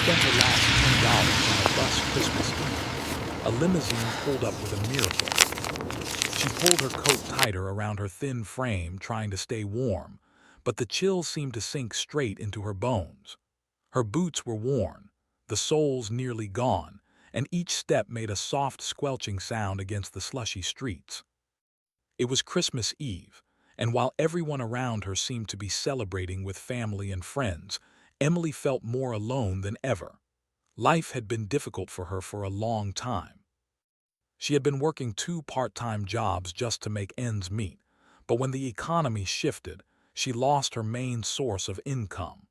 spent her last $10 on a bus Christmas Eve. A limousine pulled up with a miracle. She pulled her coat tighter around her thin frame, trying to stay warm, but the chill seemed to sink straight into her bones. Her boots were worn, the soles nearly gone, and each step made a soft squelching sound against the slushy streets. It was Christmas Eve, and while everyone around her seemed to be celebrating with family and friends, Emily felt more alone than ever. Life had been difficult for her for a long time. She had been working two part-time jobs just to make ends meet, but when the economy shifted, she lost her main source of income.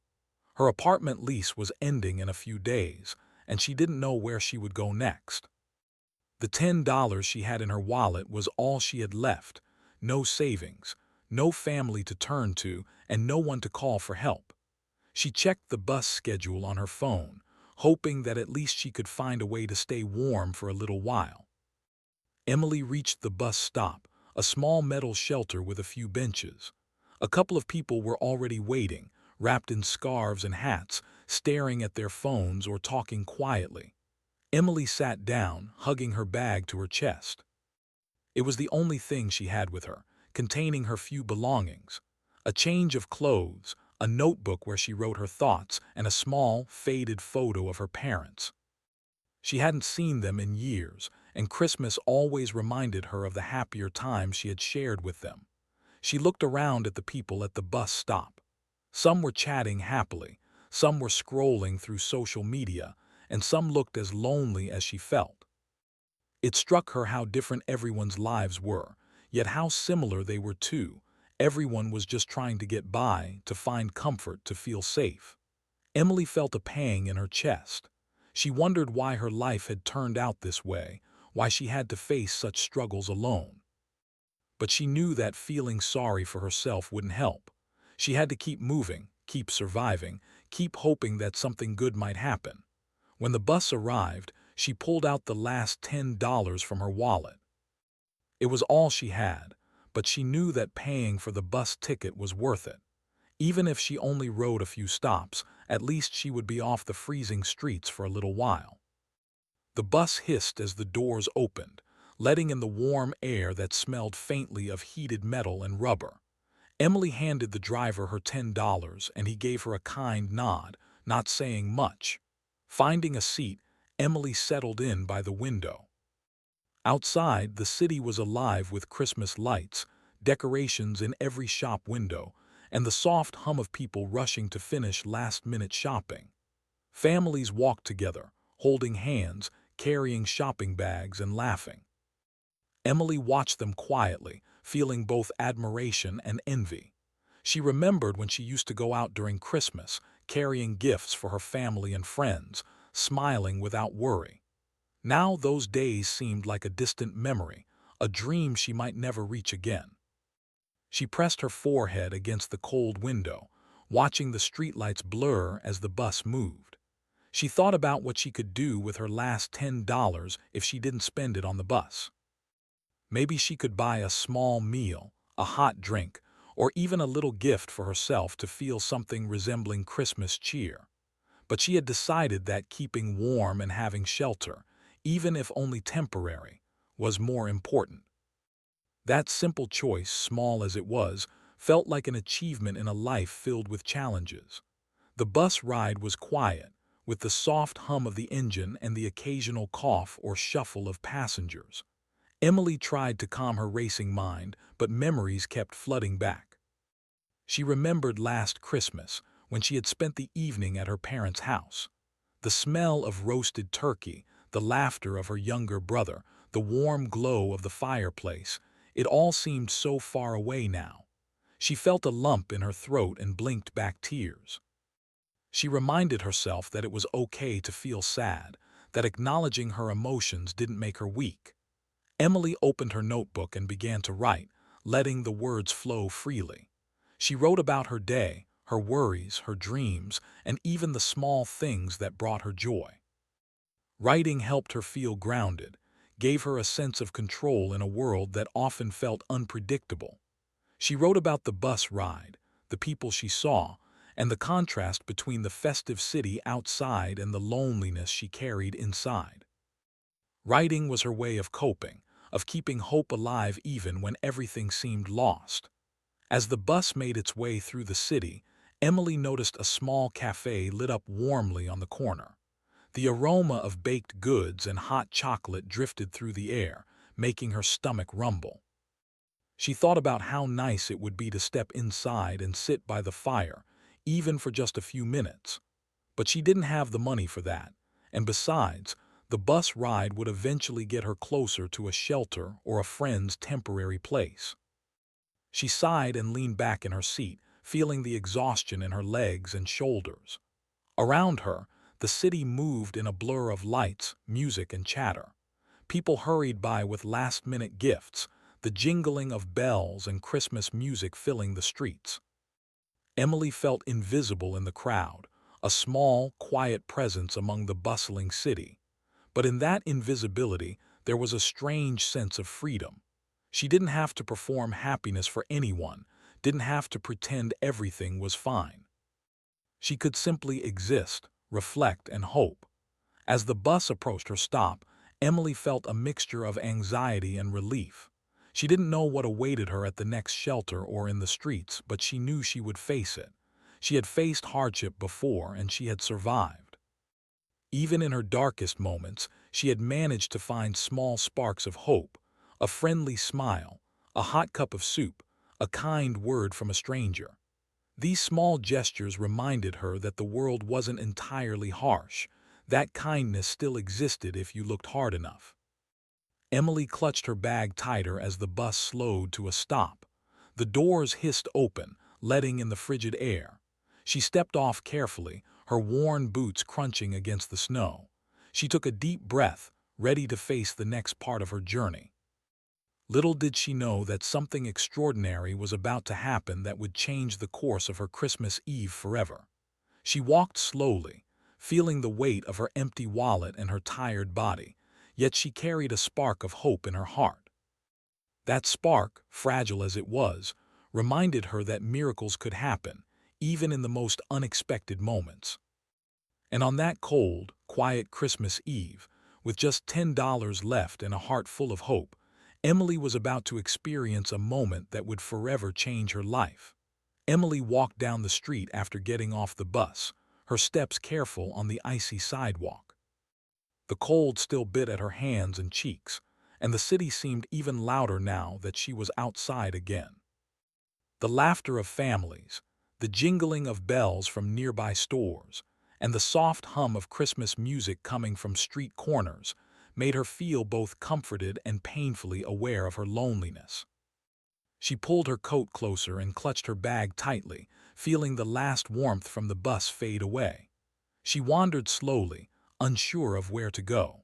Her apartment lease was ending in a few days, and she didn't know where she would go next. The $10 she had in her wallet was all she had left, no savings, no family to turn to, and no one to call for help. She checked the bus schedule on her phone, hoping that at least she could find a way to stay warm for a little while. Emily reached the bus stop, a small metal shelter with a few benches. A couple of people were already waiting, wrapped in scarves and hats, staring at their phones or talking quietly. Emily sat down, hugging her bag to her chest. It was the only thing she had with her, containing her few belongings. A change of clothes, a notebook where she wrote her thoughts, and a small, faded photo of her parents. She hadn't seen them in years, and Christmas always reminded her of the happier times she had shared with them. She looked around at the people at the bus stop. Some were chatting happily, some were scrolling through social media, and some looked as lonely as she felt. It struck her how different everyone's lives were, yet how similar they were too. Everyone was just trying to get by, to find comfort, to feel safe. Emily felt a pang in her chest. She wondered why her life had turned out this way, why she had to face such struggles alone. But she knew that feeling sorry for herself wouldn't help. She had to keep moving, keep surviving, keep hoping that something good might happen. When the bus arrived, she pulled out the last $10 from her wallet. It was all she had, but she knew that paying for the bus ticket was worth it. Even if she only rode a few stops, at least she would be off the freezing streets for a little while. The bus hissed as the doors opened, letting in the warm air that smelled faintly of heated metal and rubber. Emily handed the driver her $10, and he gave her a kind nod, not saying much. Finding a seat, Emily settled in by the window. Outside, the city was alive with Christmas lights, decorations in every shop window, and the soft hum of people rushing to finish last-minute shopping. Families walked together, holding hands, carrying shopping bags and laughing. Emily watched them quietly, feeling both admiration and envy. She remembered when she used to go out during Christmas, carrying gifts for her family and friends, smiling without worry. Now those days seemed like a distant memory, a dream she might never reach again. She pressed her forehead against the cold window, watching the streetlights blur as the bus moved. She thought about what she could do with her last $10 if she didn't spend it on the bus. Maybe she could buy a small meal, a hot drink, or even a little gift for herself to feel something resembling Christmas cheer. But she had decided that keeping warm and having shelter, even if only temporary, was more important. That simple choice, small as it was, felt like an achievement in a life filled with challenges. The bus ride was quiet, with the soft hum of the engine and the occasional cough or shuffle of passengers. Emily tried to calm her racing mind, but memories kept flooding back. She remembered last Christmas, when she had spent the evening at her parents' house. The smell of roasted turkey, the laughter of her younger brother, the warm glow of the fireplace, it all seemed so far away now. She felt a lump in her throat and blinked back tears. She reminded herself that it was okay to feel sad, that acknowledging her emotions didn't make her weak. Emily opened her notebook and began to write, letting the words flow freely. She wrote about her day, her worries, her dreams, and even the small things that brought her joy. Writing helped her feel grounded, gave her a sense of control in a world that often felt unpredictable. She wrote about the bus ride, the people she saw, and the contrast between the festive city outside and the loneliness she carried inside. Writing was her way of coping, of keeping hope alive even when everything seemed lost. As the bus made its way through the city, Emily noticed a small cafe lit up warmly on the corner. The aroma of baked goods and hot chocolate drifted through the air, making her stomach rumble. She thought about how nice it would be to step inside and sit by the fire, even for just a few minutes. But she didn't have the money for that, and besides, the bus ride would eventually get her closer to a shelter or a friend's temporary place. She sighed and leaned back in her seat, feeling the exhaustion in her legs and shoulders. Around her, the city moved in a blur of lights, music, and chatter. People hurried by with last-minute gifts, the jingling of bells and Christmas music filling the streets. Emily felt invisible in the crowd, a small, quiet presence among the bustling city. But in that invisibility, there was a strange sense of freedom. She didn't have to perform happiness for anyone, didn't have to pretend everything was fine. She could simply exist, reflect, and hope. As the bus approached her stop, Emily felt a mixture of anxiety and relief. She didn't know what awaited her at the next shelter or in the streets, but she knew she would face it. She had faced hardship before, and she had survived. Even in her darkest moments, she had managed to find small sparks of hope, a friendly smile, a hot cup of soup, a kind word from a stranger. These small gestures reminded her that the world wasn't entirely harsh, that kindness still existed if you looked hard enough. Emily clutched her bag tighter as the bus slowed to a stop. The doors hissed open, letting in the frigid air. She stepped off carefully, her worn boots crunching against the snow. She took a deep breath, ready to face the next part of her journey. Little did she know that something extraordinary was about to happen that would change the course of her Christmas Eve forever. She walked slowly, feeling the weight of her empty wallet and her tired body, yet she carried a spark of hope in her heart. That spark, fragile as it was, reminded her that miracles could happen, even in the most unexpected moments. And on that cold, quiet Christmas Eve, with just $10 left and a heart full of hope, Emily was about to experience a moment that would forever change her life. Emily walked down the street after getting off the bus, her steps careful on the icy sidewalk. The cold still bit at her hands and cheeks, and the city seemed even louder now that she was outside again. The laughter of families, the jingling of bells from nearby stores, and the soft hum of Christmas music coming from street corners made her feel both comforted and painfully aware of her loneliness. She pulled her coat closer and clutched her bag tightly, feeling the last warmth from the bus fade away. She wandered slowly, unsure of where to go.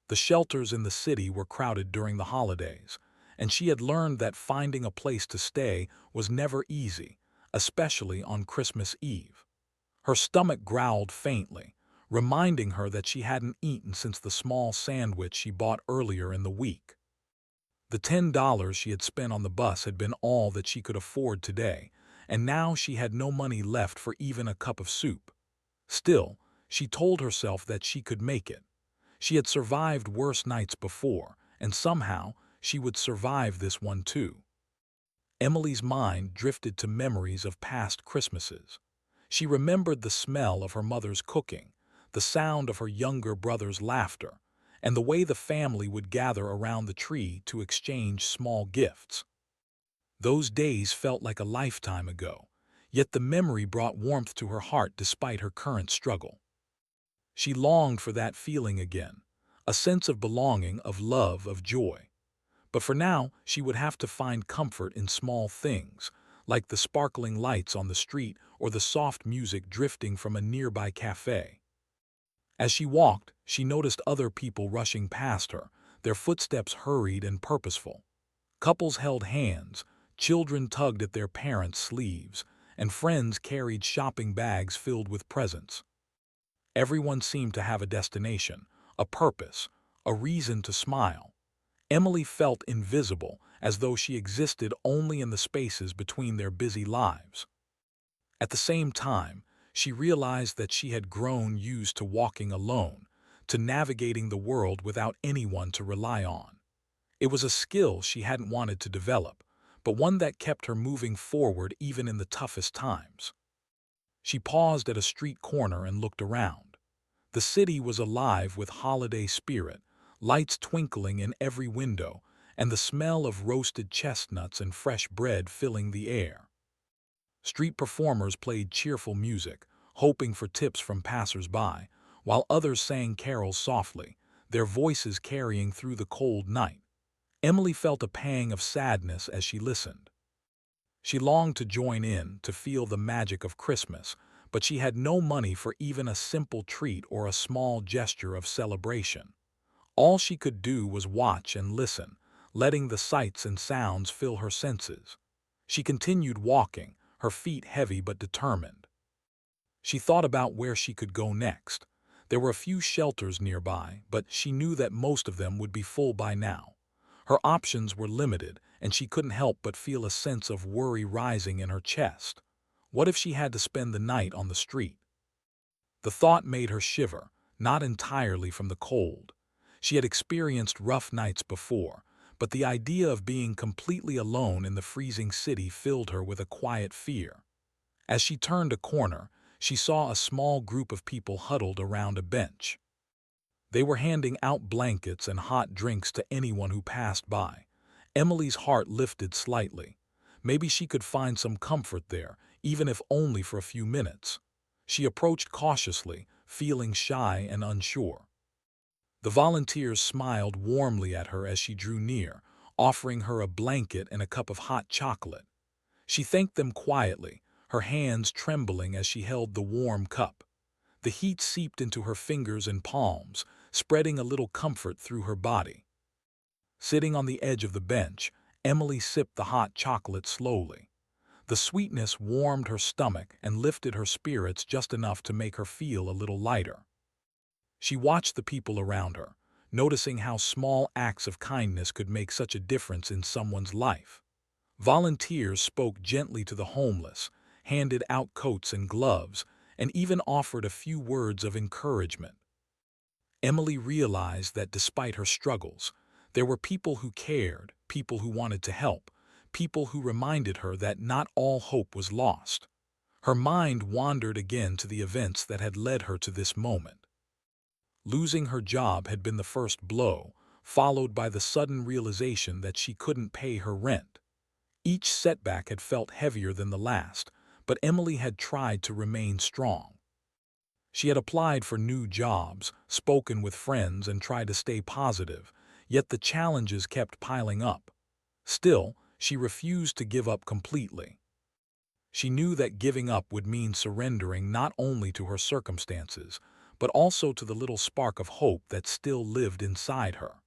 The shelters in the city were crowded during the holidays, and she had learned that finding a place to stay was never easy, especially on Christmas Eve. Her stomach growled faintly, reminding her that she hadn't eaten since the small sandwich she bought earlier in the week. The $10 she had spent on the bus had been all that she could afford today, and now she had no money left for even a cup of soup. Still, she told herself that she could make it. She had survived worse nights before, and somehow she would survive this one too. Emily's mind drifted to memories of past Christmases. She remembered the smell of her mother's cooking, the sound of her younger brother's laughter, and the way the family would gather around the tree to exchange small gifts. Those days felt like a lifetime ago, yet the memory brought warmth to her heart despite her current struggle. She longed for that feeling again, a sense of belonging, of love, of joy. But for now, she would have to find comfort in small things, like the sparkling lights on the street or the soft music drifting from a nearby cafe. As she walked, she noticed other people rushing past her, their footsteps hurried and purposeful. Couples held hands, children tugged at their parents' sleeves, and friends carried shopping bags filled with presents. Everyone seemed to have a destination, a purpose, a reason to smile. Emily felt invisible, as though she existed only in the spaces between their busy lives. At the same time, she realized that she had grown used to walking alone, to navigating the world without anyone to rely on. It was a skill she hadn't wanted to develop, but one that kept her moving forward even in the toughest times. She paused at a street corner and looked around. The city was alive with holiday spirit, lights twinkling in every window, and the smell of roasted chestnuts and fresh bread filling the air. Street performers played cheerful music, hoping for tips from passers-by, while others sang carols softly, their voices carrying through the cold night. Emily felt a pang of sadness as she listened. She longed to join in, to feel the magic of Christmas, but she had no money for even a simple treat or a small gesture of celebration. All she could do was watch and listen, letting the sights and sounds fill her senses. She continued walking, her feet heavy but determined. She thought about where she could go next. There were a few shelters nearby, but she knew that most of them would be full by now. Her options were limited, and she couldn't help but feel a sense of worry rising in her chest. What if she had to spend the night on the street? The thought made her shiver, not entirely from the cold. She had experienced rough nights before, but the idea of being completely alone in the freezing city filled her with a quiet fear. As she turned a corner, she saw a small group of people huddled around a bench. They were handing out blankets and hot drinks to anyone who passed by. Emily's heart lifted slightly. Maybe she could find some comfort there, even if only for a few minutes. She approached cautiously, feeling shy and unsure. The volunteers smiled warmly at her as she drew near, offering her a blanket and a cup of hot chocolate. She thanked them quietly, her hands trembling as she held the warm cup. The heat seeped into her fingers and palms, spreading a little comfort through her body. Sitting on the edge of the bench, Emily sipped the hot chocolate slowly. The sweetness warmed her stomach and lifted her spirits just enough to make her feel a little lighter. She watched the people around her, noticing how small acts of kindness could make such a difference in someone's life. Volunteers spoke gently to the homeless, handed out coats and gloves, and even offered a few words of encouragement. Emily realized that despite her struggles, there were people who cared, people who wanted to help, people who reminded her that not all hope was lost. Her mind wandered again to the events that had led her to this moment. Losing her job had been the first blow, followed by the sudden realization that she couldn't pay her rent. Each setback had felt heavier than the last, but Emily had tried to remain strong. She had applied for new jobs, spoken with friends, and tried to stay positive, yet the challenges kept piling up. Still, she refused to give up completely. She knew that giving up would mean surrendering not only to her circumstances, but also to the little spark of hope that still lived inside her.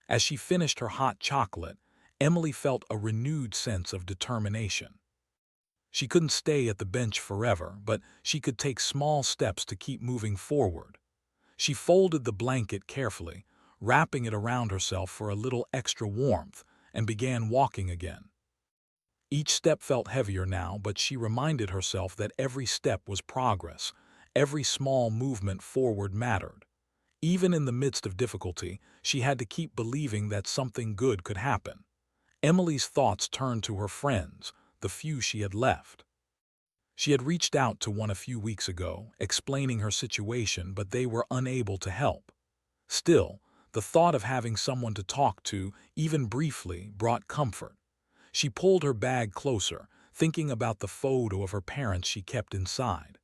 As she finished her hot chocolate, Emily felt a renewed sense of determination. She couldn't stay at the bench forever, but she could take small steps to keep moving forward. She folded the blanket carefully, wrapping it around herself for a little extra warmth, and began walking again. Each step felt heavier now, but she reminded herself that every step was progress. Every small movement forward mattered. Even in the midst of difficulty, she had to keep believing that something good could happen. Emily's thoughts turned to her friends, the few she had left. She had reached out to one a few weeks ago, explaining her situation, but they were unable to help. Still, the thought of having someone to talk to, even briefly, brought comfort. She pulled her bag closer, thinking about the photo of her parents she kept inside.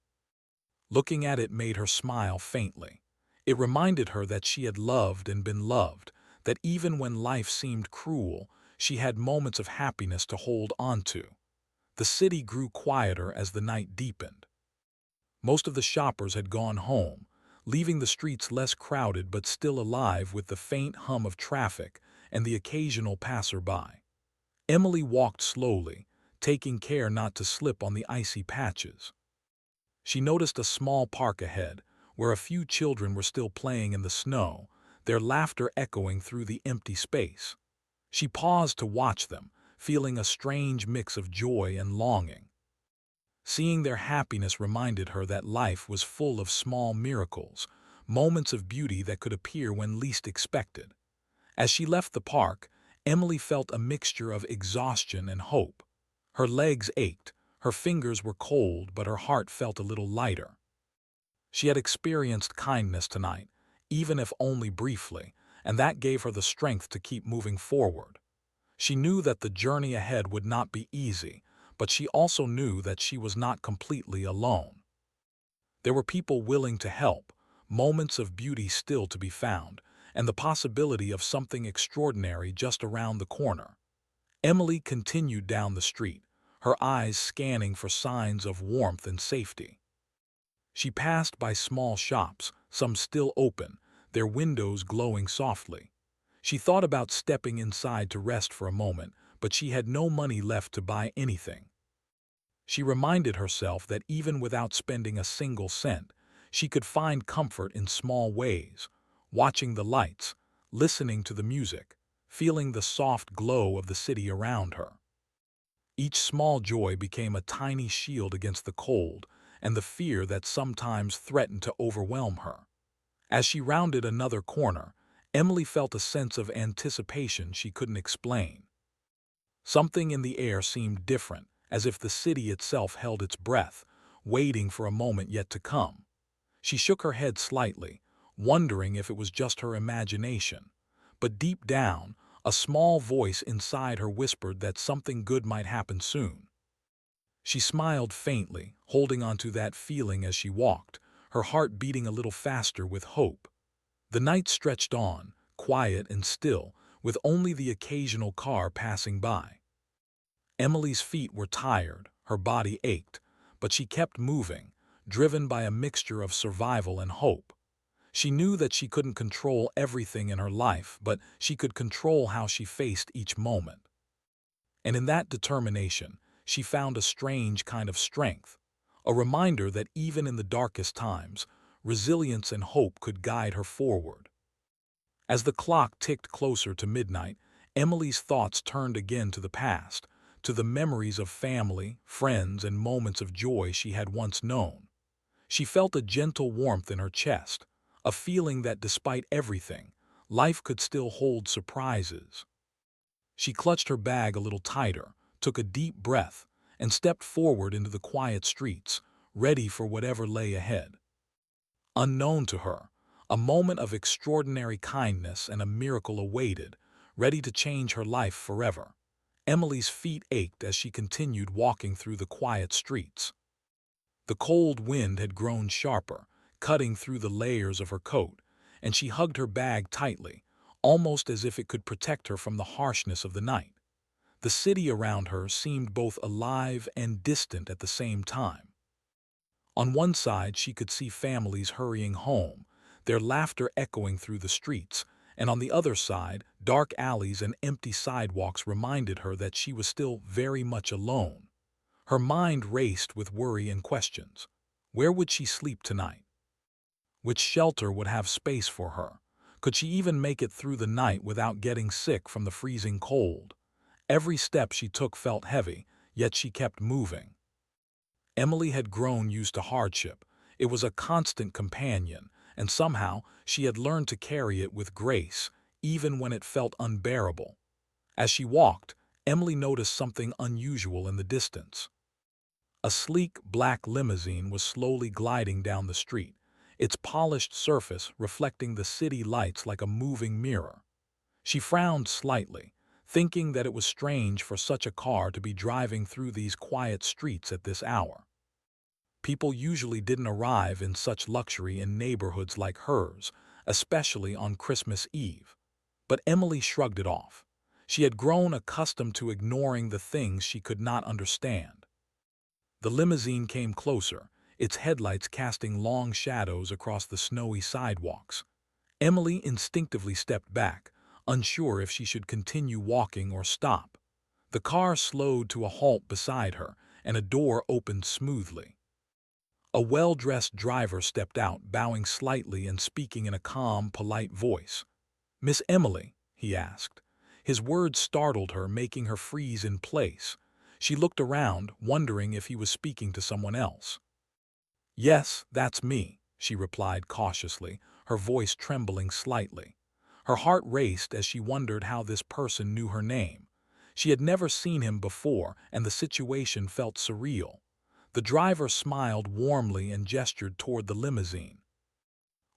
Looking at it made her smile faintly. It reminded her that she had loved and been loved, that even when life seemed cruel, she had moments of happiness to hold on to. The city grew quieter as the night deepened. Most of the shoppers had gone home, leaving the streets less crowded but still alive with the faint hum of traffic and the occasional passerby. Emily walked slowly, taking care not to slip on the icy patches. She noticed a small park ahead, where a few children were still playing in the snow, their laughter echoing through the empty space. She paused to watch them, feeling a strange mix of joy and longing. Seeing their happiness reminded her that life was full of small miracles, moments of beauty that could appear when least expected. As she left the park, Emily felt a mixture of exhaustion and hope. Her legs ached, her fingers were cold, but her heart felt a little lighter. She had experienced kindness tonight, even if only briefly, and that gave her the strength to keep moving forward. She knew that the journey ahead would not be easy, but she also knew that she was not completely alone. There were people willing to help, moments of beauty still to be found, and the possibility of something extraordinary just around the corner. Emily continued down the street, her eyes scanning for signs of warmth and safety. She passed by small shops, some still open, their windows glowing softly. She thought about stepping inside to rest for a moment, but she had no money left to buy anything. She reminded herself that even without spending a single cent, she could find comfort in small ways, watching the lights, listening to the music, feeling the soft glow of the city around her. Each small joy became a tiny shield against the cold and the fear that sometimes threatened to overwhelm her. As she rounded another corner, Emily felt a sense of anticipation she couldn't explain. Something in the air seemed different, as if the city itself held its breath, waiting for a moment yet to come. She shook her head slightly, wondering if it was just her imagination. But deep down, a small voice inside her whispered that something good might happen soon. She smiled faintly, holding on to that feeling as she walked, her heart beating a little faster with hope. The night stretched on, quiet and still, with only the occasional car passing by. Emily's feet were tired, her body ached, but she kept moving, driven by a mixture of survival and hope. She knew that she couldn't control everything in her life, but she could control how she faced each moment. And in that determination, she found a strange kind of strength, a reminder that even in the darkest times, resilience and hope could guide her forward. As the clock ticked closer to midnight, Emily's thoughts turned again to the past, to the memories of family, friends, and moments of joy she had once known. She felt a gentle warmth in her chest, a feeling that despite everything, life could still hold surprises. She clutched her bag a little tighter, took a deep breath, and stepped forward into the quiet streets, ready for whatever lay ahead. Unknown to her, a moment of extraordinary kindness and a miracle awaited, ready to change her life forever. Emily's feet ached as she continued walking through the quiet streets. The cold wind had grown sharper, cutting through the layers of her coat, and she hugged her bag tightly, almost as if it could protect her from the harshness of the night. The city around her seemed both alive and distant at the same time. On one side, she could see families hurrying home, their laughter echoing through the streets, and on the other side, dark alleys and empty sidewalks reminded her that she was still very much alone. Her mind raced with worry and questions. Where would she sleep tonight? Which shelter would have space for her? Could she even make it through the night without getting sick from the freezing cold? Every step she took felt heavy, yet she kept moving. Emily had grown used to hardship. It was a constant companion, and somehow she had learned to carry it with grace, even when it felt unbearable. As she walked, Emily noticed something unusual in the distance. A sleek black limousine was slowly gliding down the street, its polished surface reflecting the city lights like a moving mirror. She frowned slightly, thinking that it was strange for such a car to be driving through these quiet streets at this hour. People usually didn't arrive in such luxury in neighborhoods like hers, especially on Christmas Eve. But Emily shrugged it off. She had grown accustomed to ignoring the things she could not understand. The limousine came closer, its headlights casting long shadows across the snowy sidewalks. Emily instinctively stepped back, unsure if she should continue walking or stop. The car slowed to a halt beside her, and a door opened smoothly. A well-dressed driver stepped out, bowing slightly and speaking in a calm, polite voice. "Miss Emily?" he asked. His words startled her, making her freeze in place. She looked around, wondering if he was speaking to someone else. "Yes, that's me," she replied cautiously, her voice trembling slightly. Her heart raced as she wondered how this person knew her name. She had never seen him before, and the situation felt surreal. The driver smiled warmly and gestured toward the limousine.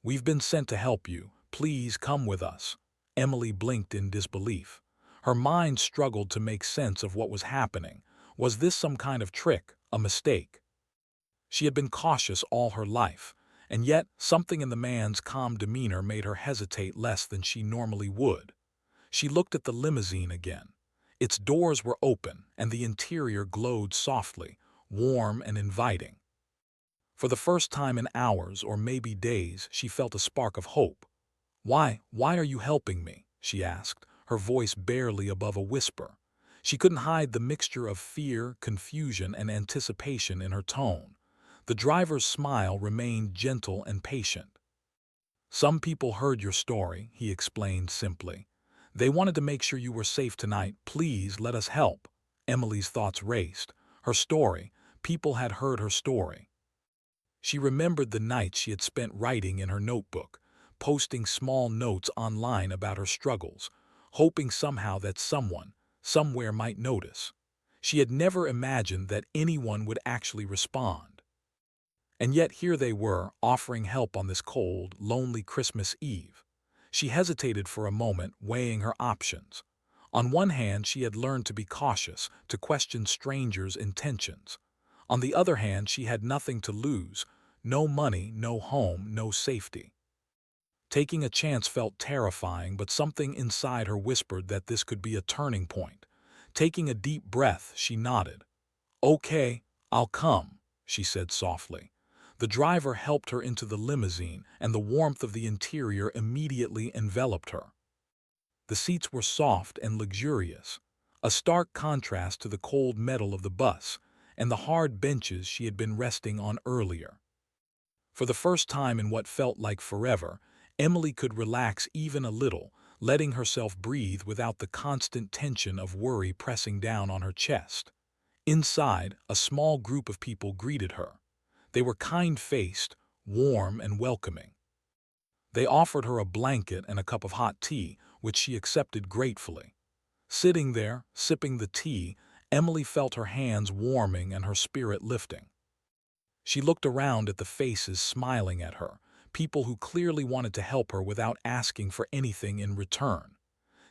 "We've been sent to help you. Please come with us." Emily blinked in disbelief. Her mind struggled to make sense of what was happening. Was this some kind of trick, a mistake? She had been cautious all her life, and yet something in the man's calm demeanor made her hesitate less than she normally would. She looked at the limousine again. Its doors were open, and the interior glowed softly, warm and inviting. For the first time in hours or maybe days, she felt a spark of hope. Why are you helping me?" she asked, her voice barely above a whisper. She couldn't hide the mixture of fear, confusion, and anticipation in her tone. The driver's smile remained gentle and patient. "Some people heard your story," he explained simply. "They wanted to make sure you were safe tonight. Please let us help." Emily's thoughts raced. Her story. People had heard her story. She remembered the nights she had spent writing in her notebook, posting small notes online about her struggles, hoping somehow that someone, somewhere might notice. She had never imagined that anyone would actually respond. And yet here they were, offering help on this cold, lonely Christmas Eve. She hesitated for a moment, weighing her options. On one hand, she had learned to be cautious, to question strangers' intentions. On the other hand, she had nothing to lose, no money, no home, no safety. Taking a chance felt terrifying, but something inside her whispered that this could be a turning point. Taking a deep breath, she nodded. "Okay, I'll come," she said softly. The driver helped her into the limousine, and the warmth of the interior immediately enveloped her. The seats were soft and luxurious, a stark contrast to the cold metal of the bus and the hard benches she had been resting on earlier. For the first time in what felt like forever, Emily could relax even a little, letting herself breathe without the constant tension of worry pressing down on her chest. Inside, a small group of people greeted her. They were kind-faced, warm, and welcoming. They offered her a blanket and a cup of hot tea, which she accepted gratefully. Sitting there, sipping the tea, Emily felt her hands warming and her spirit lifting. She looked around at the faces smiling at her, people who clearly wanted to help her without asking for anything in return.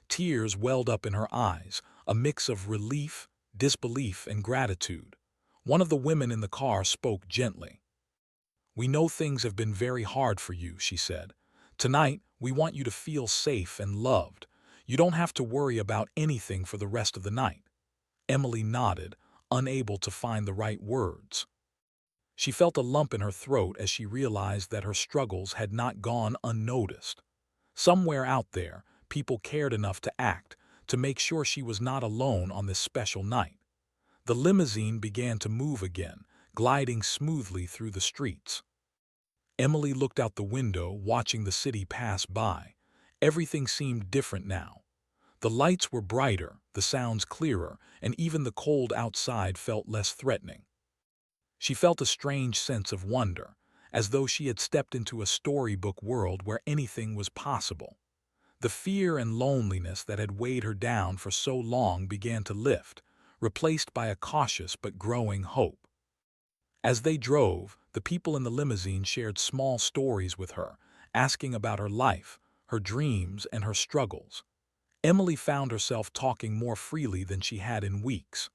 Tears welled up in her eyes, a mix of relief, disbelief, and gratitude. One of the women in the car spoke gently. "We know things have been very hard for you," she said. "Tonight, we want you to feel safe and loved. You don't have to worry about anything for the rest of the night." Emily nodded, unable to find the right words. She felt a lump in her throat as she realized that her struggles had not gone unnoticed. Somewhere out there, people cared enough to act, to make sure she was not alone on this special night. The limousine began to move again, gliding smoothly through the streets. Emily looked out the window, watching the city pass by. Everything seemed different now. The lights were brighter, the sounds clearer, and even the cold outside felt less threatening. She felt a strange sense of wonder, as though she had stepped into a storybook world where anything was possible. The fear and loneliness that had weighed her down for so long began to lift, replaced by a cautious but growing hope. As they drove, the people in the limousine shared small stories with her, asking about her life, her dreams, and her struggles. Emily found herself talking more freely than she had in weeks.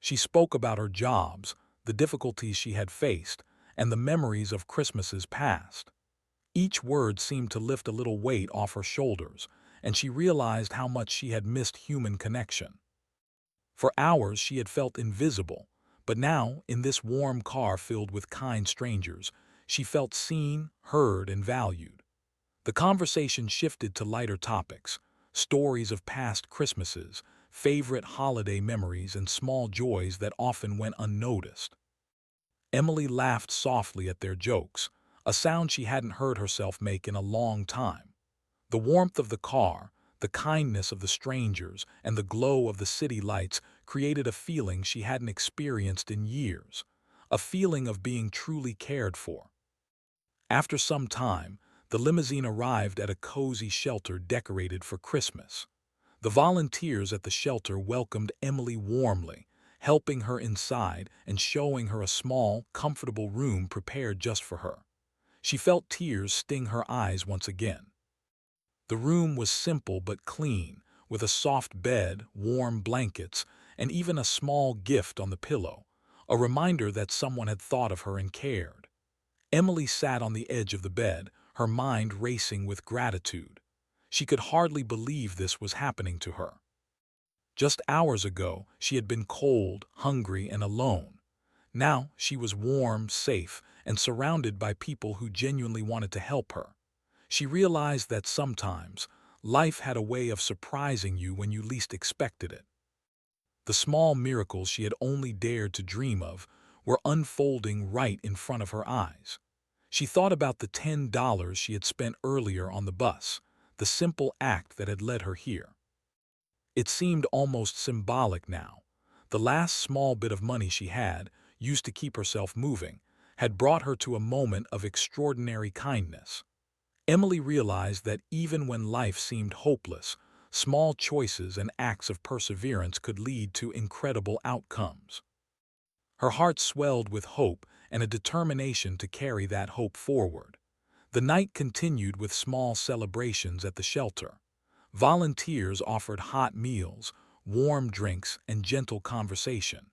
She spoke about her jobs, the difficulties she had faced, and the memories of Christmases past. Each word seemed to lift a little weight off her shoulders, and she realized how much she had missed human connection. For hours she had felt invisible, but now, in this warm car filled with kind strangers, she felt seen, heard, and valued. The conversation shifted to lighter topics, stories of past Christmases, favorite holiday memories, and small joys that often went unnoticed. Emily laughed softly at their jokes, a sound she hadn't heard herself make in a long time. The warmth of the car, the kindness of the strangers, and the glow of the city lights created a feeling she hadn't experienced in years, a feeling of being truly cared for. After some time, the limousine arrived at a cozy shelter decorated for Christmas. The volunteers at the shelter welcomed Emily warmly, helping her inside and showing her a small, comfortable room prepared just for her. She felt tears sting her eyes once again. The room was simple but clean, with a soft bed, warm blankets, and even a small gift on the pillow, a reminder that someone had thought of her and cared. Emily sat on the edge of the bed, her mind racing with gratitude. She could hardly believe this was happening to her. Just hours ago, she had been cold, hungry, and alone. Now she was warm, safe, and surrounded by people who genuinely wanted to help her. She realized that sometimes, life had a way of surprising you when you least expected it. The small miracles she had only dared to dream of were unfolding right in front of her eyes. She thought about the $10 she had spent earlier on the bus, the simple act that had led her here. It seemed almost symbolic now. The last small bit of money she had, used to keep herself moving, had brought her to a moment of extraordinary kindness. Emily realized that even when life seemed hopeless, small choices and acts of perseverance could lead to incredible outcomes. Her heart swelled with hope and a determination to carry that hope forward. The night continued with small celebrations at the shelter. Volunteers offered hot meals, warm drinks, and gentle conversation.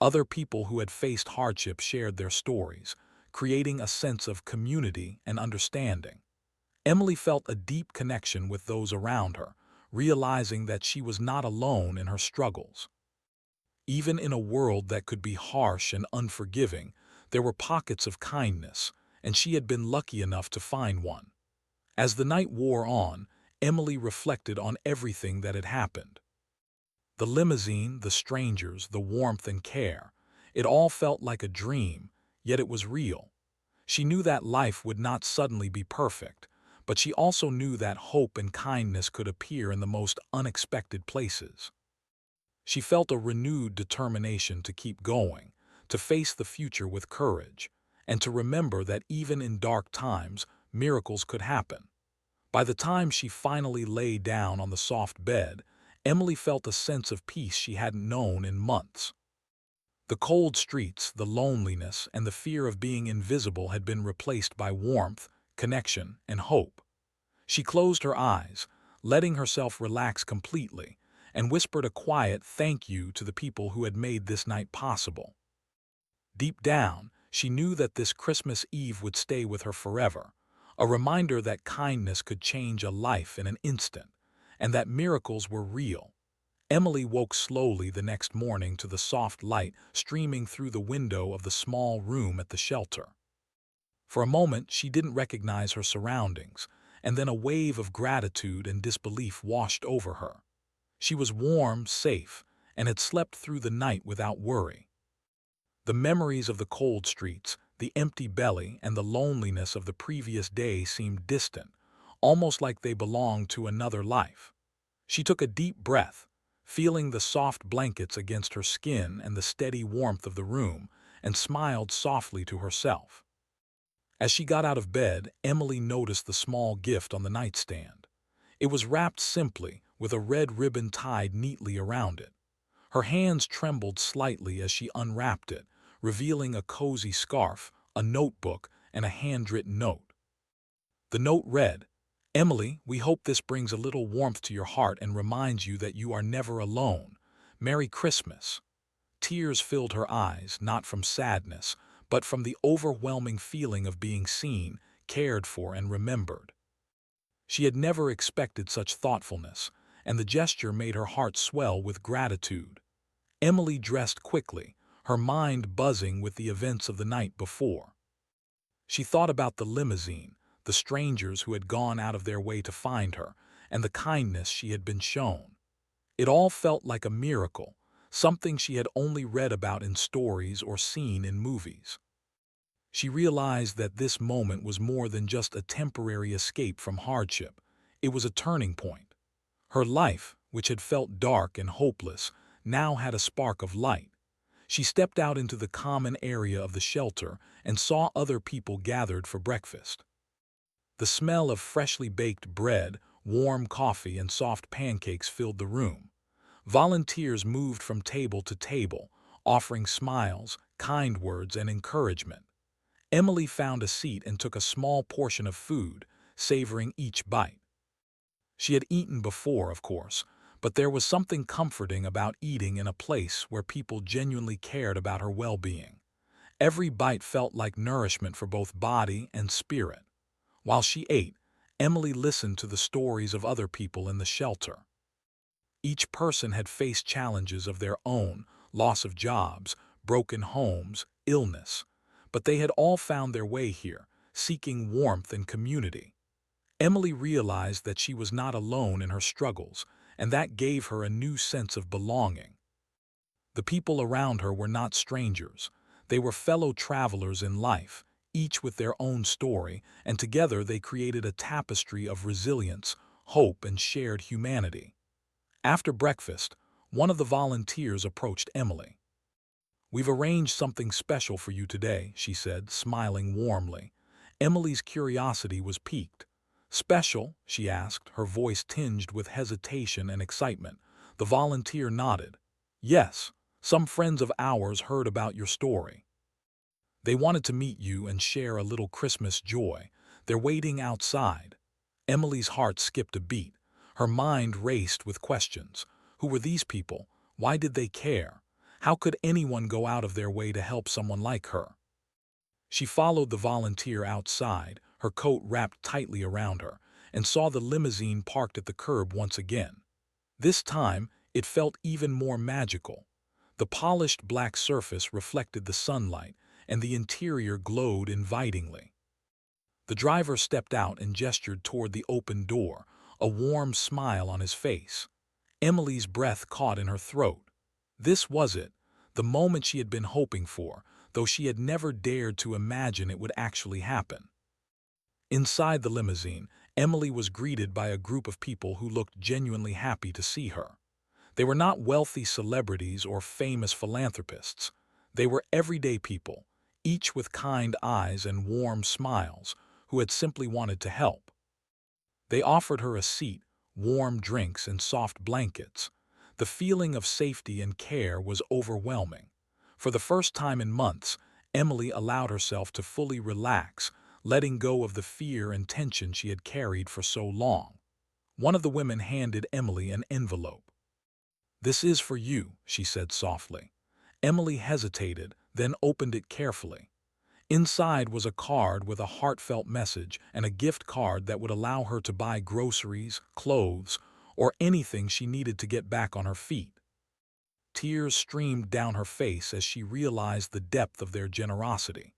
Other people who had faced hardship shared their stories, creating a sense of community and understanding. Emily felt a deep connection with those around her, realizing that she was not alone in her struggles. Even in a world that could be harsh and unforgiving, there were pockets of kindness, and she had been lucky enough to find one. As the night wore on, Emily reflected on everything that had happened. The limousine, the strangers, the warmth and care, it all felt like a dream, yet it was real. She knew that life would not suddenly be perfect, but she also knew that hope and kindness could appear in the most unexpected places. She felt a renewed determination to keep going, to face the future with courage, and to remember that even in dark times, miracles could happen. By the time she finally lay down on the soft bed, Emily felt a sense of peace she hadn't known in months. The cold streets, the loneliness, and the fear of being invisible had been replaced by warmth, connection, and hope. She closed her eyes, letting herself relax completely, and whispered a quiet thank you to the people who had made this night possible. Deep down, she knew that this Christmas Eve would stay with her forever, a reminder that kindness could change a life in an instant, and that miracles were real. Emily woke slowly the next morning to the soft light streaming through the window of the small room at the shelter. For a moment, she didn't recognize her surroundings, and then a wave of gratitude and disbelief washed over her. She was warm, safe, and had slept through the night without worry. The memories of the cold streets, the empty belly, and the loneliness of the previous day seemed distant, almost like they belonged to another life. She took a deep breath, feeling the soft blankets against her skin and the steady warmth of the room, and smiled softly to herself. As she got out of bed, Emily noticed the small gift on the nightstand. It was wrapped simply, with a red ribbon tied neatly around it. Her hands trembled slightly as she unwrapped it, revealing a cozy scarf, a notebook, and a handwritten note. The note read, "Emily, we hope this brings a little warmth to your heart and reminds you that you are never alone. Merry Christmas." Tears filled her eyes, not from sadness, but from the overwhelming feeling of being seen, cared for, and remembered. She had never expected such thoughtfulness, and the gesture made her heart swell with gratitude. Emily dressed quickly, her mind buzzing with the events of the night before. She thought about the limousine, the strangers who had gone out of their way to find her, and the kindness she had been shown. It all felt like a miracle, something she had only read about in stories or seen in movies. She realized that this moment was more than just a temporary escape from hardship. It was a turning point. Her life, which had felt dark and hopeless, now had a spark of light. She stepped out into the common area of the shelter and saw other people gathered for breakfast. The smell of freshly baked bread, warm coffee, and soft pancakes filled the room. Volunteers moved from table to table, offering smiles, kind words, and encouragement. Emily found a seat and took a small portion of food, savoring each bite. She had eaten before, of course, but there was something comforting about eating in a place where people genuinely cared about her well-being. Every bite felt like nourishment for both body and spirit. While she ate, Emily listened to the stories of other people in the shelter. Each person had faced challenges of their own, loss of jobs, broken homes, illness. But they had all found their way here, seeking warmth and community. Emily realized that she was not alone in her struggles, and that gave her a new sense of belonging. The people around her were not strangers. They were fellow travelers in life, each with their own story, and together they created a tapestry of resilience, hope, and shared humanity. After breakfast, one of the volunteers approached Emily. "We've arranged something special for you today," she said, smiling warmly. Emily's curiosity was piqued. "Special?" she asked, her voice tinged with hesitation and excitement. The volunteer nodded. "Yes, some friends of ours heard about your story. They wanted to meet you and share a little Christmas joy. They're waiting outside." Emily's heart skipped a beat. Her mind raced with questions. Who were these people? Why did they care? How could anyone go out of their way to help someone like her? She followed the volunteer outside, her coat wrapped tightly around her, and saw the limousine parked at the curb once again. This time, it felt even more magical. The polished black surface reflected the sunlight, and the interior glowed invitingly. The driver stepped out and gestured toward the open door, a warm smile on his face. Emily's breath caught in her throat. This was it, the moment she had been hoping for, though she had never dared to imagine it would actually happen. Inside the limousine, Emily was greeted by a group of people who looked genuinely happy to see her. They were not wealthy celebrities or famous philanthropists. They were everyday people, each with kind eyes and warm smiles, who had simply wanted to help. They offered her a seat, warm drinks, and soft blankets. The feeling of safety and care was overwhelming. For the first time in months, Emily allowed herself to fully relax, letting go of the fear and tension she had carried for so long. One of the women handed Emily an envelope. "This is for you," she said softly. Emily hesitated, then opened it carefully. Inside was a card with a heartfelt message and a gift card that would allow her to buy groceries, clothes, or anything she needed to get back on her feet. Tears streamed down her face as she realized the depth of their generosity.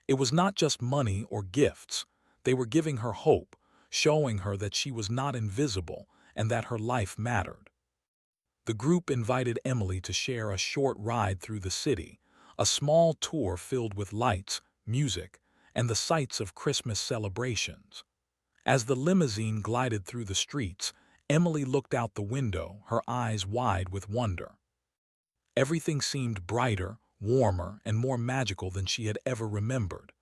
It was not just money or gifts. They were giving her hope, showing her that she was not invisible and that her life mattered. The group invited Emily to share a short ride through the city, a small tour filled with lights, music, and the sights of Christmas celebrations. As the limousine glided through the streets, Emily looked out the window, her eyes wide with wonder. Everything seemed brighter, warmer, and more magical than she had ever remembered.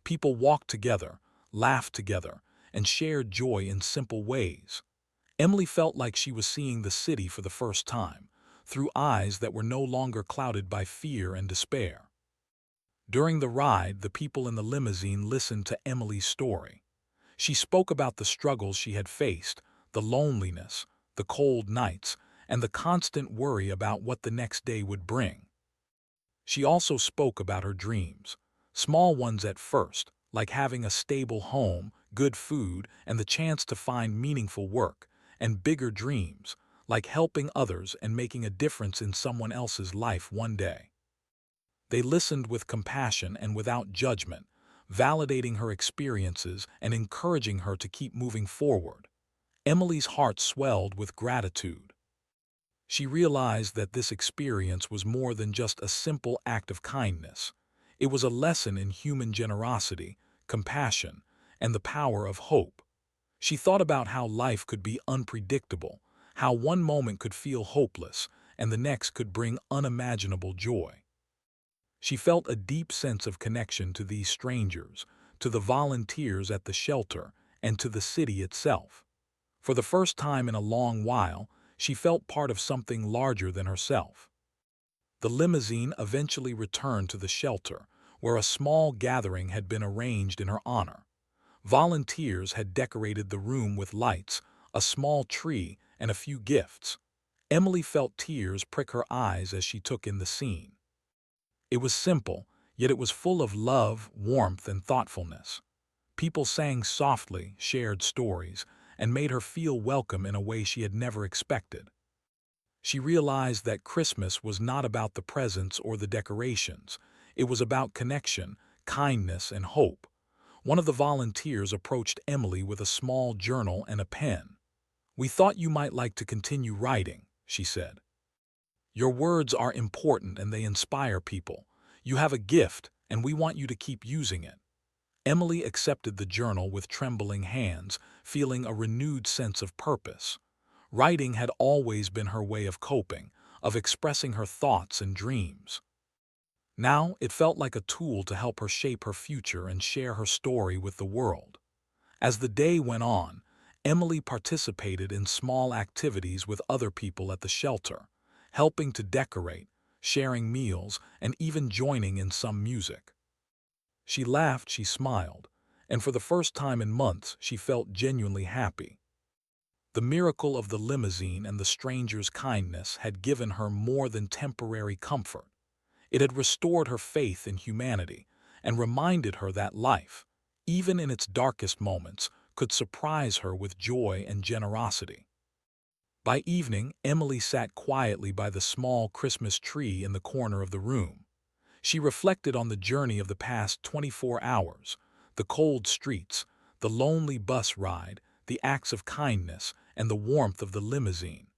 People walked together, laughed together, and shared joy in simple ways. Emily felt like she was seeing the city for the first time, through eyes that were no longer clouded by fear and despair. During the ride, the people in the limousine listened to Emily's story. She spoke about the struggles she had faced, the loneliness, the cold nights, and the constant worry about what the next day would bring. She also spoke about her dreams, small ones at first, like having a stable home, good food, and the chance to find meaningful work, and bigger dreams, like helping others and making a difference in someone else's life one day. They listened with compassion and without judgment, validating her experiences and encouraging her to keep moving forward. Emily's heart swelled with gratitude. She realized that this experience was more than just a simple act of kindness. It was a lesson in human generosity, compassion, and the power of hope. She thought about how life could be unpredictable, how one moment could feel hopeless, and the next could bring unimaginable joy. She felt a deep sense of connection to these strangers, to the volunteers at the shelter, and to the city itself. For the first time in a long while, she felt part of something larger than herself. The limousine eventually returned to the shelter, where a small gathering had been arranged in her honor. Volunteers had decorated the room with lights, a small tree, and a few gifts. Emily felt tears prick her eyes as she took in the scene. It was simple, yet it was full of love, warmth, and thoughtfulness. People sang softly, shared stories, and made her feel welcome in a way she had never expected. She realized that Christmas was not about the presents or the decorations. It was about connection, kindness, and hope. One of the volunteers approached Emily with a small journal and a pen. "We thought you might like to continue writing," she said. "Your words are important and they inspire people. You have a gift, and we want you to keep using it." Emily accepted the journal with trembling hands, feeling a renewed sense of purpose. Writing had always been her way of coping, of expressing her thoughts and dreams. Now it felt like a tool to help her shape her future and share her story with the world. As the day went on, Emily participated in small activities with other people at the shelter, helping to decorate, sharing meals, and even joining in some music. She laughed, she smiled, and for the first time in months she felt genuinely happy. The miracle of the limousine and the stranger's kindness had given her more than temporary comfort. It had restored her faith in humanity and reminded her that life, even in its darkest moments, could surprise her with joy and generosity. By evening, Emily sat quietly by the small Christmas tree in the corner of the room. She reflected on the journey of the past 24 hours, the cold streets, the lonely bus ride, the acts of kindness, and the warmth of the limousine.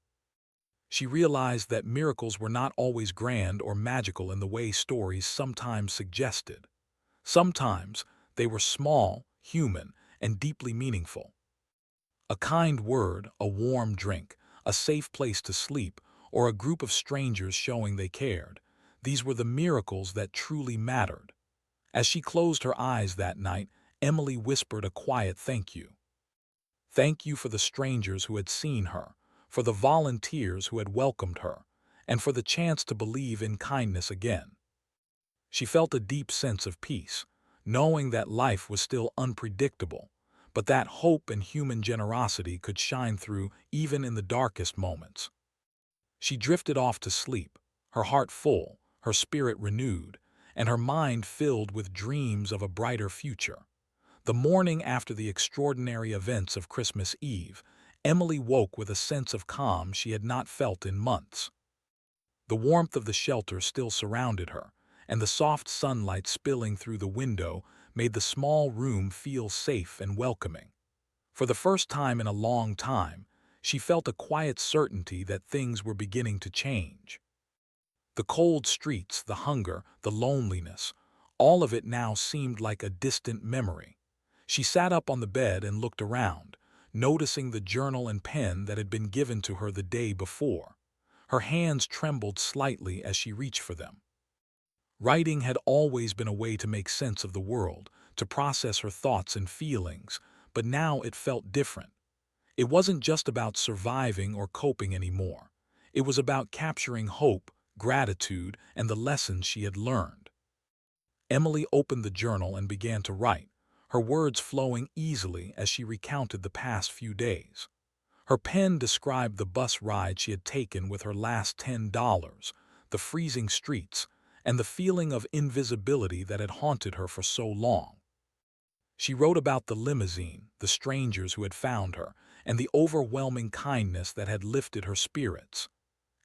She realized that miracles were not always grand or magical in the way stories sometimes suggested. Sometimes they were small, human, and deeply meaningful. A kind word, a warm drink, a safe place to sleep, or a group of strangers showing they cared. These were the miracles that truly mattered. As she closed her eyes that night, Emily whispered a quiet thank you. Thank you for the strangers who had seen her, for the volunteers who had welcomed her, and for the chance to believe in kindness again. She felt a deep sense of peace, knowing that life was still unpredictable, but that hope and human generosity could shine through even in the darkest moments. She drifted off to sleep, her heart full, her spirit renewed, and her mind filled with dreams of a brighter future. The morning after the extraordinary events of Christmas Eve, Emily woke with a sense of calm she had not felt in months. The warmth of the shelter still surrounded her, and the soft sunlight spilling through the window made the small room feel safe and welcoming. For the first time in a long time, she felt a quiet certainty that things were beginning to change. The cold streets, the hunger, the loneliness, all of it now seemed like a distant memory. She sat up on the bed and looked around, noticing the journal and pen that had been given to her the day before. Her hands trembled slightly as she reached for them. Writing had always been a way to make sense of the world, to process her thoughts and feelings, but now it felt different. It wasn't just about surviving or coping anymore. It was about capturing hope, gratitude, and the lessons she had learned. Emily opened the journal and began to write, her words flowing easily as she recounted the past few days. Her pen described the bus ride she had taken with her last $10, the freezing streets, and the feeling of invisibility that had haunted her for so long. She wrote about the limousine, the strangers who had found her, and the overwhelming kindness that had lifted her spirits.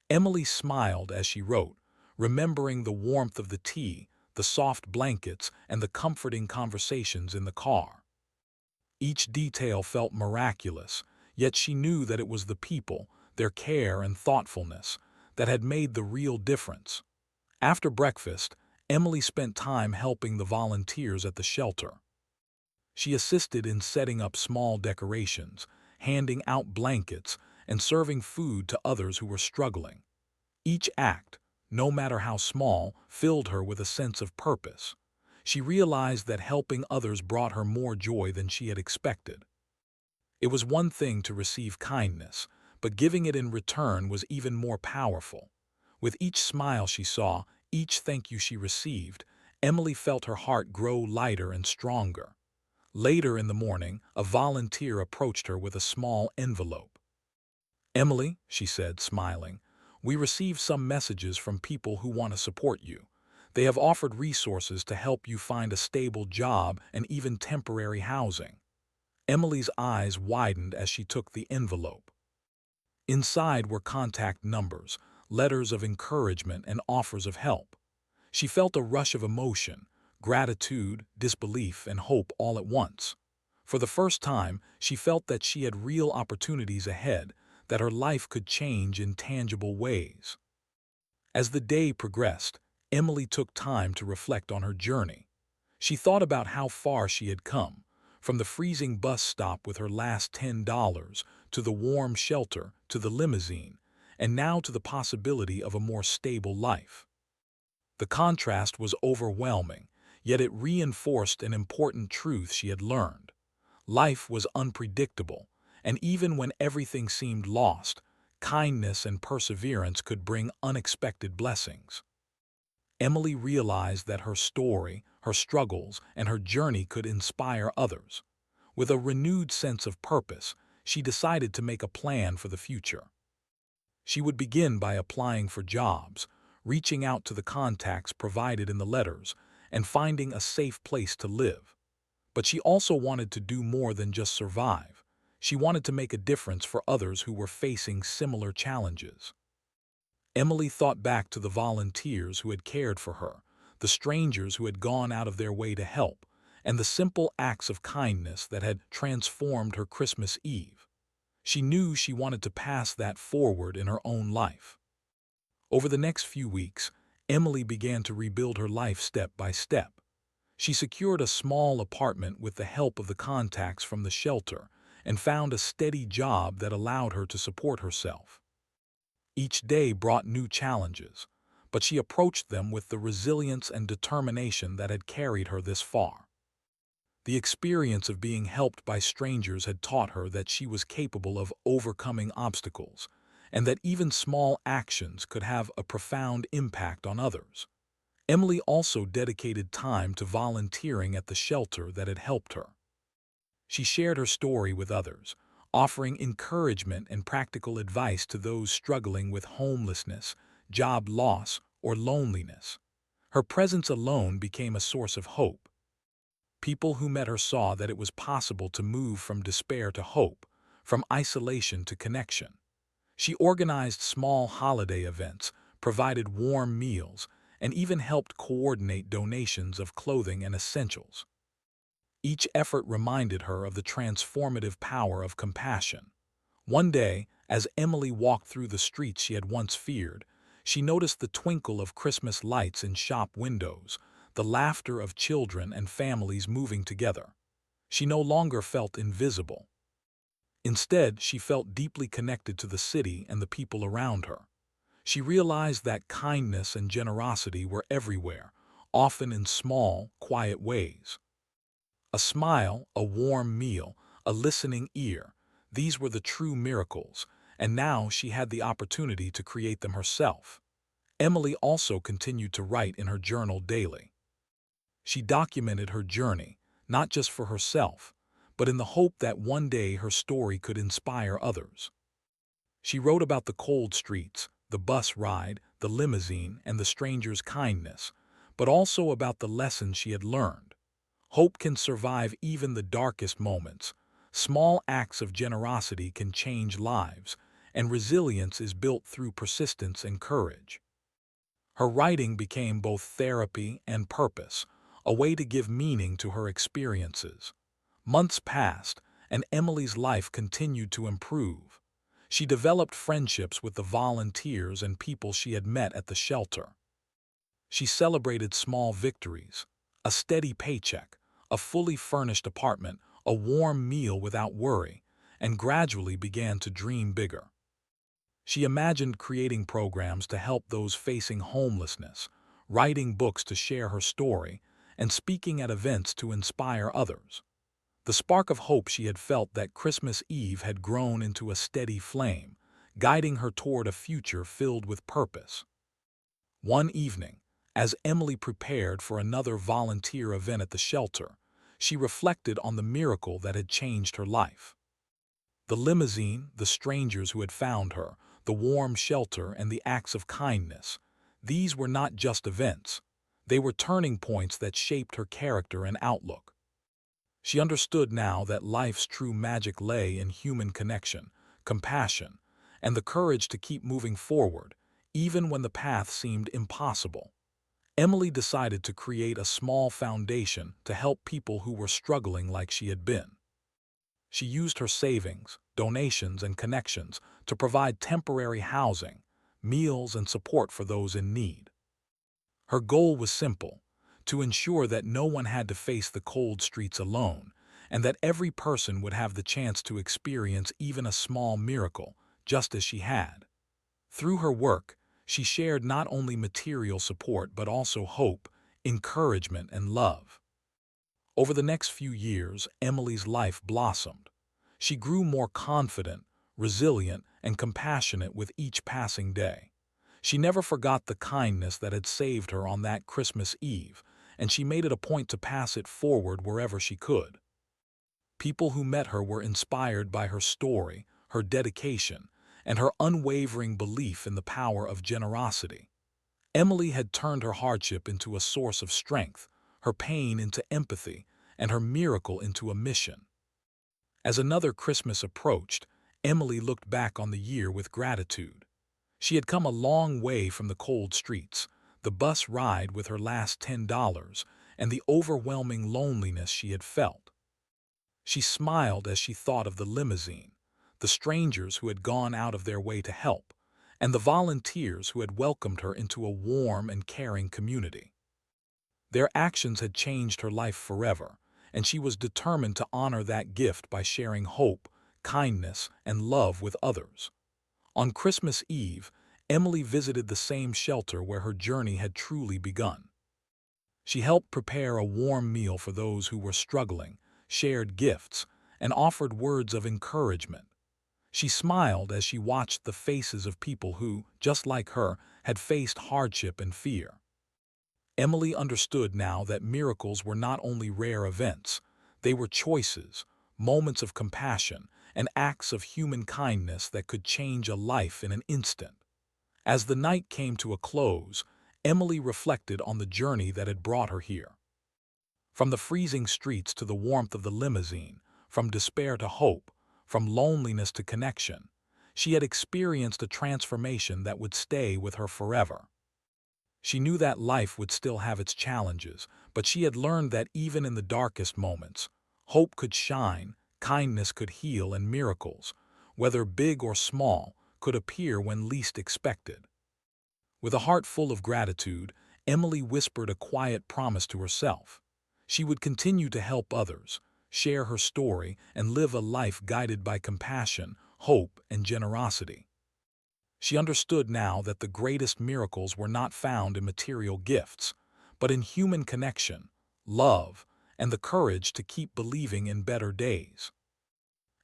Emily smiled as she wrote, remembering the warmth of the tea, the soft blankets, and the comforting conversations in the car. Each detail felt miraculous, yet she knew that it was the people, their care and thoughtfulness, that had made the real difference. After breakfast, Emily spent time helping the volunteers at the shelter. She assisted in setting up small decorations, handing out blankets, and serving food to others who were struggling. Each act, no matter how small, filled her with a sense of purpose. She realized that helping others brought her more joy than she had expected. It was one thing to receive kindness, but giving it in return was even more powerful. With each smile she saw, each thank you she received, Emily felt her heart grow lighter and stronger. Later in the morning, a volunteer approached her with a small envelope. "Emily," she said, smiling, "we received some messages from people who want to support you. They have offered resources to help you find a stable job and even temporary housing." Emily's eyes widened as she took the envelope. Inside were contact numbers, letters of encouragement, and offers of help. She felt a rush of emotion, gratitude, disbelief, and hope all at once. For the first time, she felt that she had real opportunities ahead, that her life could change in tangible ways. As the day progressed, Emily took time to reflect on her journey. She thought about how far she had come, from the freezing bus stop with her last $10, to the warm shelter, to the limousine, and now to the possibility of a more stable life. The contrast was overwhelming, yet it reinforced an important truth she had learned. Life was unpredictable, and even when everything seemed lost, kindness and perseverance could bring unexpected blessings. Emily realized that her story, her struggles, and her journey could inspire others. With a renewed sense of purpose, she decided to make a plan for the future. She would begin by applying for jobs, reaching out to the contacts provided in the letters, and finding a safe place to live. But she also wanted to do more than just survive. She wanted to make a difference for others who were facing similar challenges. Emily thought back to the volunteers who had cared for her, the strangers who had gone out of their way to help, and the simple acts of kindness that had transformed her Christmas Eve. She knew she wanted to pass that forward in her own life. Over the next few weeks, Emily began to rebuild her life step by step. She secured a small apartment with the help of the contacts from the shelter and found a steady job that allowed her to support herself. Each day brought new challenges, but she approached them with the resilience and determination that had carried her this far. The experience of being helped by strangers had taught her that she was capable of overcoming obstacles, and that even small actions could have a profound impact on others. Emily also dedicated time to volunteering at the shelter that had helped her. She shared her story with others, offering encouragement and practical advice to those struggling with homelessness, job loss, or loneliness. Her presence alone became a source of hope. People who met her saw that it was possible to move from despair to hope, from isolation to connection. She organized small holiday events, provided warm meals, and even helped coordinate donations of clothing and essentials. Each effort reminded her of the transformative power of compassion. One day, as Emily walked through the streets she had once feared, she noticed the twinkle of Christmas lights in shop windows, the laughter of children and families moving together. She no longer felt invisible. Instead, she felt deeply connected to the city and the people around her. She realized that kindness and generosity were everywhere, often in small, quiet ways. A smile, a warm meal, a listening ear, these were the true miracles, and now she had the opportunity to create them herself. Emily also continued to write in her journal daily. She documented her journey, not just for herself, but in the hope that one day her story could inspire others. She wrote about the cold streets, the bus ride, the limousine, and the stranger's kindness, but also about the lessons she had learned. Hope can survive even the darkest moments. Small acts of generosity can change lives, and resilience is built through persistence and courage. Her writing became both therapy and purpose, a way to give meaning to her experiences. Months passed, and Emily's life continued to improve. She developed friendships with the volunteers and people she had met at the shelter. She celebrated small victories, a steady paycheck, a fully furnished apartment, a warm meal without worry, and gradually began to dream bigger. She imagined creating programs to help those facing homelessness, writing books to share her story, and speaking at events to inspire others. The spark of hope she had felt that Christmas Eve had grown into a steady flame, guiding her toward a future filled with purpose. One evening, as Emily prepared for another volunteer event at the shelter, she reflected on the miracle that had changed her life. The limousine, the strangers who had found her, the warm shelter, and the acts of kindness, these were not just events. They were turning points that shaped her character and outlook. She understood now that life's true magic lay in human connection, compassion, and the courage to keep moving forward, even when the path seemed impossible. Emily decided to create a small foundation to help people who were struggling like she had been. She used her savings, donations, and connections to provide temporary housing, meals, and support for those in need. Her goal was simple: to ensure that no one had to face the cold streets alone, and that every person would have the chance to experience even a small miracle, just as she had. Through her work, she shared not only material support but also hope, encouragement, and love. Over the next few years, Emily's life blossomed. She grew more confident, resilient, and compassionate with each passing day. She never forgot the kindness that had saved her on that Christmas Eve, and she made it a point to pass it forward wherever she could. People who met her were inspired by her story, her dedication, and her unwavering belief in the power of generosity. Emily had turned her hardship into a source of strength, her pain into empathy, and her miracle into a mission. As another Christmas approached, Emily looked back on the year with gratitude. She had come a long way from the cold streets, the bus ride with her last $10, and the overwhelming loneliness she had felt. She smiled as she thought of the limousine, the strangers who had gone out of their way to help, and the volunteers who had welcomed her into a warm and caring community. Their actions had changed her life forever, and she was determined to honor that gift by sharing hope, kindness, and love with others. On Christmas Eve, Emily visited the same shelter where her journey had truly begun. She helped prepare a warm meal for those who were struggling, shared gifts, and offered words of encouragement. She smiled as she watched the faces of people who, just like her, had faced hardship and fear. Emily understood now that miracles were not only rare events, they were choices, moments of compassion, and acts of human kindness that could change a life in an instant. As the night came to a close, Emily reflected on the journey that had brought her here. From the freezing streets to the warmth of the limousine, from despair to hope, from loneliness to connection, she had experienced a transformation that would stay with her forever. She knew that life would still have its challenges, but she had learned that even in the darkest moments, hope could shine, kindness could heal, and miracles, whether big or small, could appear when least expected. With a heart full of gratitude, Emily whispered a quiet promise to herself. She would continue to help others, share her story, and live a life guided by compassion, hope, and generosity. She understood now that the greatest miracles were not found in material gifts, but in human connection, love, and the courage to keep believing in better days.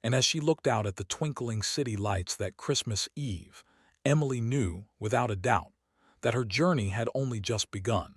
And as she looked out at the twinkling city lights that Christmas Eve, Emily knew, without a doubt, that her journey had only just begun.